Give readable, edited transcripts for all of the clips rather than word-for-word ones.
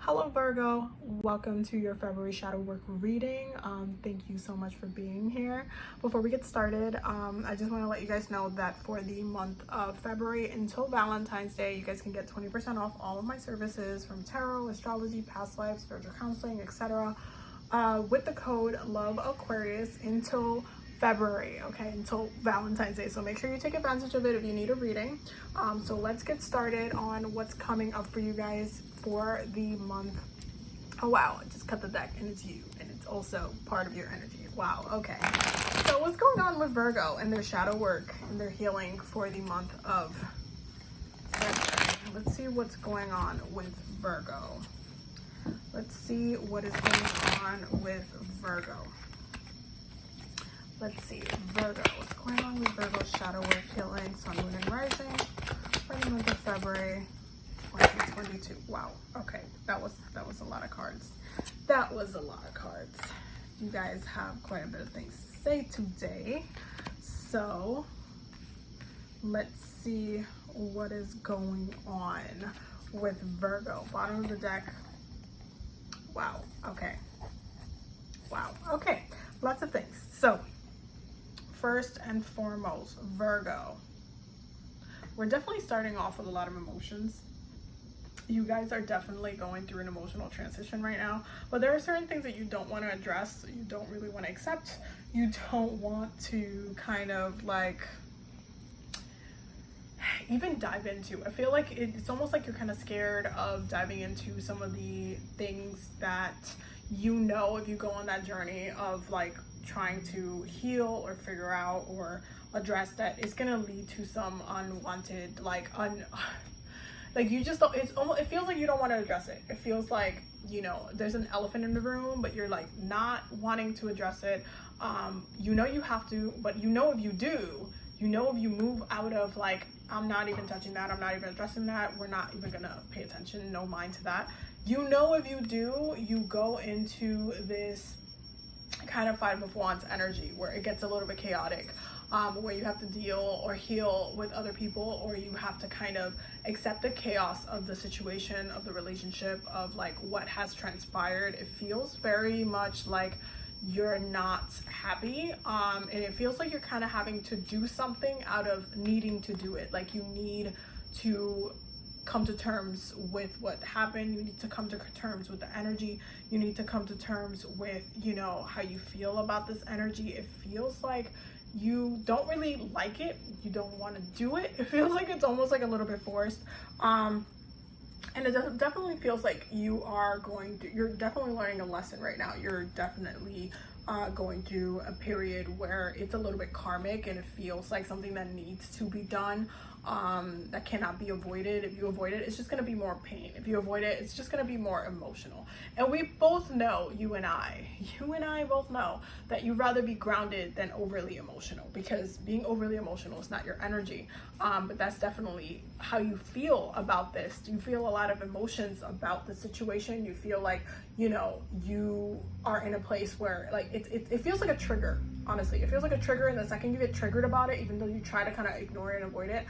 Hello Virgo, welcome to your February shadow work reading. Thank you so much for being here. Before we get started, I just want to let you guys know that for the month of February until Valentine's Day, you guys can get 20% off all of my services from tarot, astrology, past lives, spiritual counseling, etc. With the code LOVEAquarius until February, okay, until Valentine's Day. So make sure you take advantage of it if you need a reading. So let's get started on what's coming up for you guys for the month. Oh wow, I just cut the deck and it's you, and it's also part of your energy. Wow, okay. So what's going on with Virgo and their shadow work and their healing for the month of February? Let's see what's going on with Virgo. Let's see what is going on with Virgo. Let's see, Virgo. What's going on with Virgo's shadow work, healing, sun, moon, and rising for the month of February 2022. Wow. Okay, that was a lot of cards. That was a lot of cards. You guys have quite a bit of things to say today. So let's see what is going on with Virgo. Bottom of the deck. Wow. Okay. Wow. Okay. Lots of things. So first and foremost, Virgo, we're definitely starting off with a lot of emotions. You guys are definitely going through an emotional transition right now, but there are certain things that you don't want to address, you don't really want to accept, you don't want to kind of like even dive into. I feel like it's almost like you're kind of scared of diving into some of the things that you know, if you go on that journey of like trying to heal or figure out or address, that it's gonna lead to some unwanted like you just don't, it's almost, it feels like you don't want to address it. It feels like, you know, there's an elephant in the room, but you're like not wanting to address it. You know you have to, but you know if you do, you know if you move out of like, I'm not even touching that, I'm not even addressing that, we're not even gonna pay attention, no mind to that. You know if you do, you go into this kind of Five of Wands energy where it gets a little bit chaotic, where you have to deal or heal with other people, or you have to kind of accept the chaos of the situation, of the relationship, of like what has transpired. It feels very much like you're not happy, and it feels like you're kind of having to do something out of needing to do it. Like you need to come to terms with what happened, you need to come to terms with the energy, you need to come to terms with, you know, how you feel about this energy. It feels like you don't really like it, you don't want to do it. It feels like it's almost like a little bit forced, and it definitely feels like you're definitely learning a lesson right now. You're definitely going through a period where it's a little bit karmic, and it feels like something that needs to be done, that cannot be avoided. If you avoid it, it's just going to be more pain. If you avoid it, it's just going to be more emotional. And we both know, you and I both know that you'd rather be grounded than overly emotional, because being overly emotional is not your energy. But that's definitely how you feel about this. You feel a lot of emotions about the situation. You feel like, you know, you are in a place where like it feels like a trigger. Honestly, it feels like a trigger, and the second you get triggered about it, even though you try to kind of ignore it and avoid it,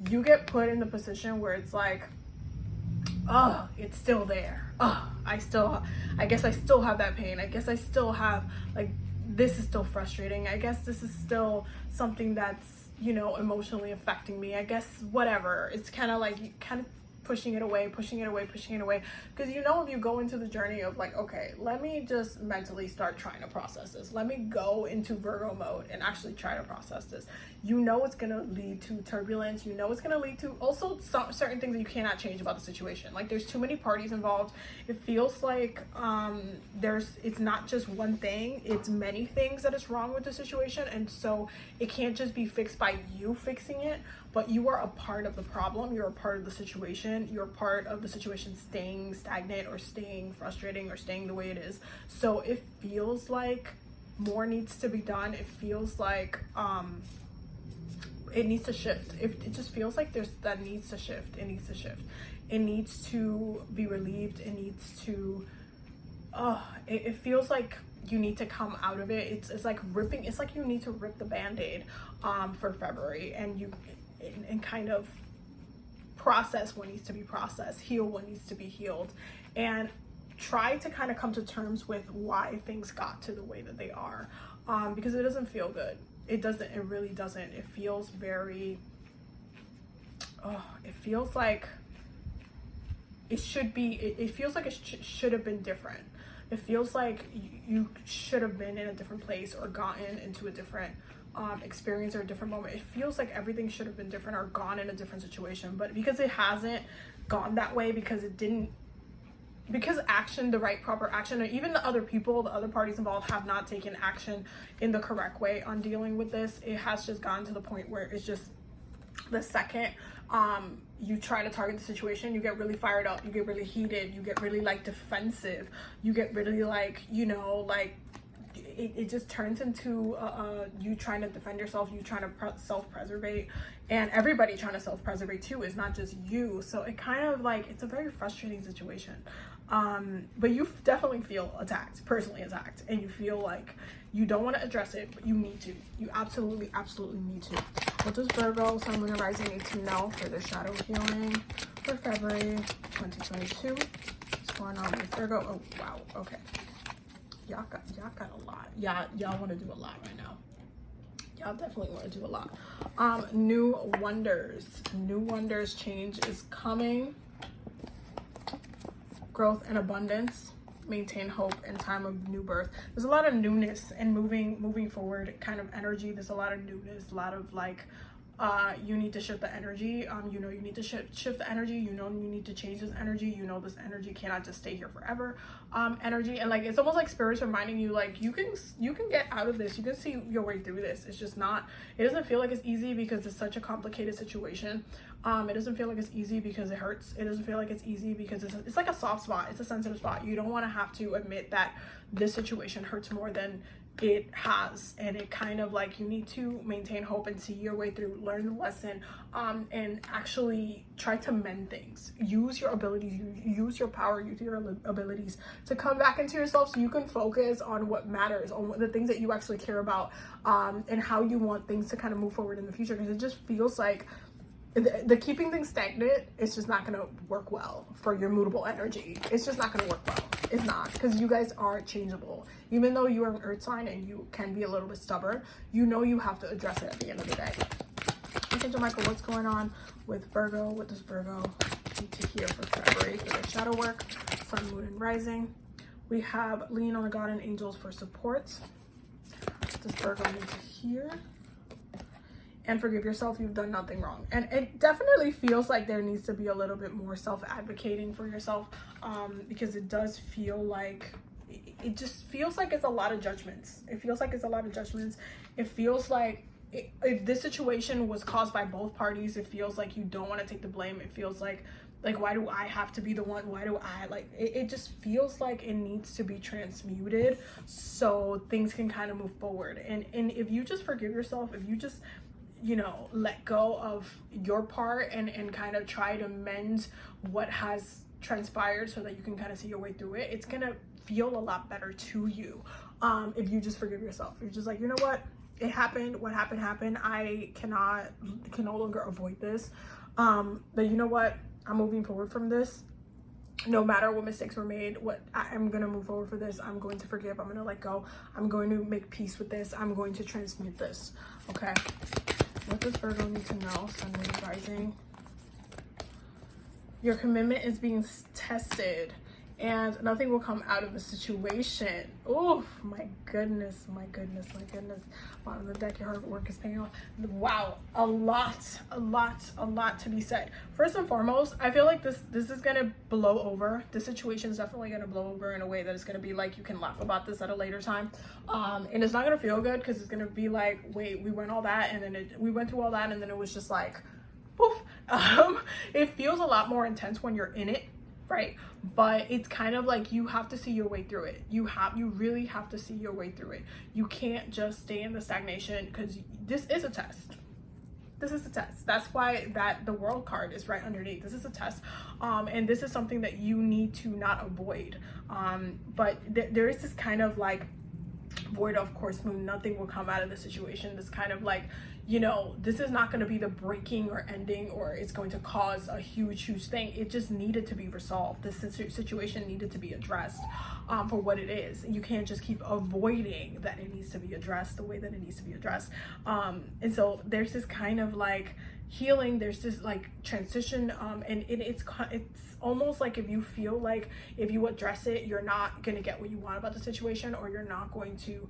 you get put in the position where it's like, oh, it's still there. Oh, I guess I still have that pain. I guess I still have, like, this is still frustrating. I guess this is still something that's, you know, emotionally affecting me. I guess whatever. It's kind of like you kind of pushing it away, because you know, if you go into the journey of like, okay, let me just mentally start trying to process this, let me go into Virgo mode and actually try to process this, you know it's gonna lead to turbulence, you know it's gonna lead to also certain things that you cannot change about the situation. Like there's too many parties involved. It feels like it's not just one thing, it's many things that is wrong with the situation, and so it can't just be fixed by you fixing it, but you are a part of the problem, you're a part of the situation, you're part of the situation staying stagnant or staying frustrating or staying the way it is. So it feels like more needs to be done. It feels like it needs to shift. It just feels like that needs to shift. It needs to shift. It needs to be relieved. It needs to it feels like you need to come out of it. It's like ripping, it's like you need to rip the band-aid for February, and kind of process what needs to be processed, heal what needs to be healed, and try to kind of come to terms with why things got to the way that they are, because it doesn't feel good. It really doesn't. It feels very, it feels like it should be, it feels like it should have been different. It feels like you should have been in a different place or gotten into a different experience or a different moment. It feels like everything should have been different or gone in a different situation, but because it hasn't gone that way, because action, the right proper action, or even the other people, the other parties involved have not taken action in the correct way on dealing with this, it has just gotten to the point where it's just the second you try to target the situation, you get really fired up, you get really heated, you get really like defensive, you get really like, you know, like it just turns into you trying to defend yourself, you trying to self-preservate, and everybody trying to self-preservate too. It's not just you. So it kind of like, it's a very frustrating situation. But you definitely feel attacked, personally attacked, and you feel like you don't want to address it, but you need to. You absolutely need to. What does Virgo, Sun, Moon, and Rising need to know for their shadow healing for February 2022? What's going on with Virgo? Oh, wow. Okay. Y'all got a lot. Y'all want to do a lot right now. Y'all definitely want to do a lot. New wonders, change is coming. Growth and abundance. Maintain hope in time of new birth. There's a lot of newness and moving forward kind of energy. There's a lot of newness, a lot of like you need to shift the energy. You know, you need to shift the energy. You know, you need to change this energy. You know, this energy cannot just stay here forever. Energy, and like it's almost like spirits reminding you, like you can get out of this. You can see your way through this. It's just not. It doesn't feel like it's easy because it's such a complicated situation. It doesn't feel like it's easy because it hurts. It doesn't feel like it's easy because it's like a soft spot. It's a sensitive spot. You don't want to have to admit that this situation hurts more than it has, and it kind of like you need to maintain hope and see your way through, learn the lesson, and actually try to mend things. Use your abilities, use your power, use your abilities to come back into yourself so you can focus on what matters, on the things that you actually care about, and how you want things to kind of move forward in the future, because it just feels like the keeping things stagnant is just not going to work well for your moodable energy. It's just not going to work well. It's not, because you guys are changeable. Even though you are an earth sign and you can be a little bit stubborn, you know you have to address it at the end of the day. Archangel Michael, what's going on with Virgo? What does Virgo need to hear for February for their shadow work? Sun, Moon, and Rising. We have lean on the God and angels for support. What does Virgo need to hear? And forgive yourself, you've done nothing wrong. And it definitely feels like there needs to be a little bit more self-advocating for yourself, because it does feel like, it just feels like it's a lot of judgments. It feels like it's a lot of judgments. It feels like if this situation was caused by both parties, it feels like you don't want to take the blame. It feels like why do I have to be the one? Why do I, like, it just feels like it needs to be transmuted so things can kind of move forward. And if you just forgive yourself, if you just, you know, let go of your part and kind of try to mend what has transpired so that you can kind of see your way through it, it's gonna feel a lot better to you. If you just forgive yourself, you're just like, you know what, it happened, what happened, I can no longer avoid this, but you know what, I'm moving forward from this. No matter what mistakes were made, I'm gonna move forward for this. I'm going to forgive, I'm gonna let go, I'm going to make peace with this, I'm going to transmute this. Okay, what does Virgo need to know? Sun, Moon, Rising. Your commitment is being tested and nothing will come out of the situation. Oh my goodness. Bottom of the deck, your hard work is paying off. Wow, a lot to be said. First and foremost, I feel like this is gonna blow over. This situation is definitely gonna blow over in a way that it's gonna be like you can laugh about this at a later time, and it's not gonna feel good because it's gonna be like, wait, we went all that, and then we went through all that, and then it was just like poof. It feels a lot more intense when you're in it, right? But it's kind of like you have to see your way through it. You really have to see your way through it. You can't just stay in the stagnation, because this is a test. This is a test. That's why the world card is right underneath. This is a test, and this is something that you need to not avoid, but there is this kind of like void of course moon, nothing will come out of the situation. This kind of like, you know, this is not going to be the breaking or ending, or it's going to cause a huge thing. It just needed to be resolved. This situation needed to be addressed for what it is. You can't just keep avoiding that it needs to be addressed the way that it needs to be addressed. And so there's this kind of like healing, there's this like transition, and it's almost like if you feel like if you address it, you're not gonna get what you want about the situation, or you're not going to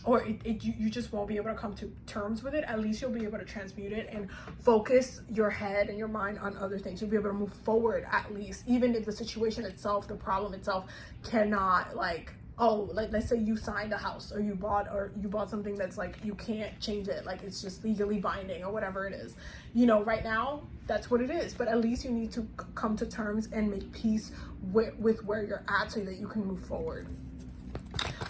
or you just won't be able to come to terms with it. At least you'll be able to transmute it and focus your head and your mind on other things. You'll be able to move forward, at least, even if the situation itself, the problem itself, cannot, like, oh, like let's say you signed a house, or you bought something that's like you can't change it, like it's just legally binding or whatever it is, you know, right now that's what it is. But at least you need to come to terms and make peace with where you're at so that you can move forward.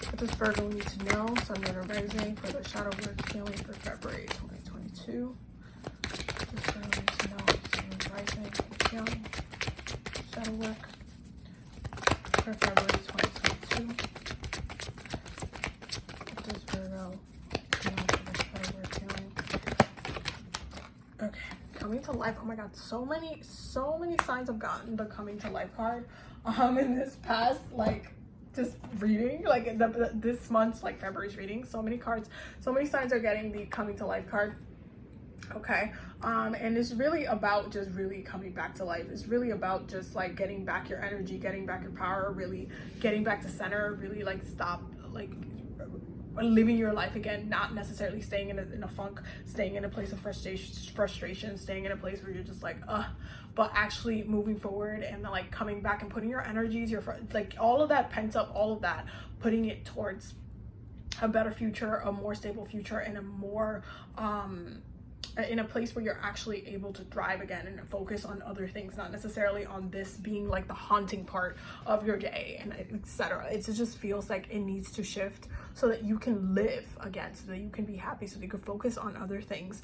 What does Virgo need to know? Sun, Moon, or Rising for the shadow work healing for February 2022. What does Virgo need to know? Sun, Moon, Rising for healing, shadow work for February 2022. What does Virgo know for the shadow work healing? Okay, coming to life. Oh my god, so many signs I've gotten the coming to life card in this past like just reading, like this month's like February's reading. So many cards, so many signs are getting the coming to life card. Okay, and it's really about just really coming back to life. It's really about just like getting back your energy, getting back your power, really getting back to center, really like stop like living your life again, not necessarily staying in a funk, staying in a place of frustration, staying in a place where you're just like but actually moving forward and like coming back and putting your energies, like all of that pent up, all of that, putting it towards a better future, a more stable future, and a more in a place where you're actually able to thrive again and focus on other things, not necessarily on this being like the haunting part of your day and etc. It just feels like it needs to shift so that you can live again, so that you can be happy, so that you can focus on other things,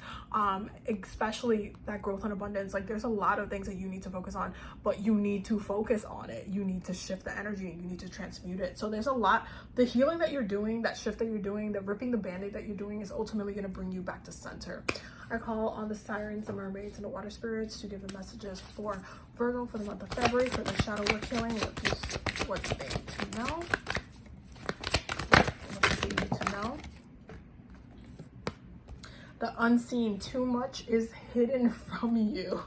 especially that growth and abundance. Like there's a lot of things that you need to focus on, but you need to focus on it. You need to shift the energy and you need to transmute it. So there's a lot, the healing that you're doing, that shift that you're doing, the ripping the band-aid that you're doing is ultimately going to bring you back to center. I call on the sirens, the mermaids, and the water spirits to give the messages for Virgo for the month of February for the shadow work healing. What do they need to know? What do they need to know? The unseen, too much is hidden from you.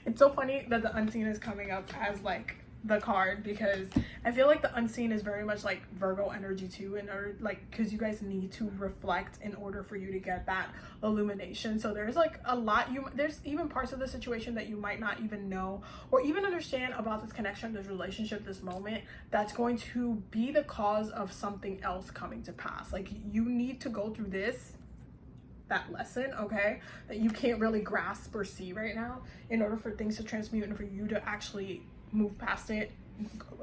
It's so funny that the unseen is coming up as like the card, because I feel like the unseen is very much like Virgo energy too, and or like because you guys need to reflect in order for you to get that illumination. So there's like a lot, there's even parts of the situation that you might not even know or even understand about this connection, this relationship, this moment, that's going to be the cause of something else coming to pass. Like you need to go through that lesson, okay, that you can't really grasp or see right now in order for things to transmute and for you to actually move past it,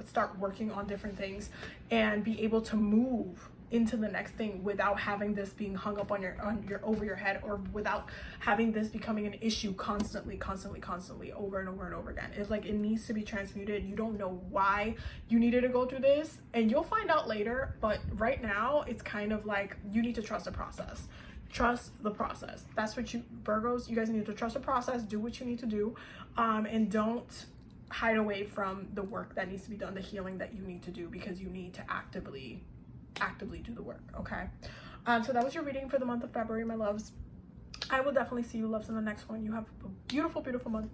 start working on different things, and be able to move into the next thing without having this being hung up on your over your head, or without having this becoming an issue constantly over and over and over again. It's like it needs to be transmuted. You don't know why you needed to go through this, and you'll find out later, but right now it's kind of like you need to trust the process. Trust the process. That's what Virgos, you guys need to trust the process, do what you need to do, and don't hide away from the work that needs to be done, the healing that you need to do, because you need to actively do the work. Okay, so that was your reading for the month of February, my loves. I will definitely see you loves in the next one. You have a beautiful month.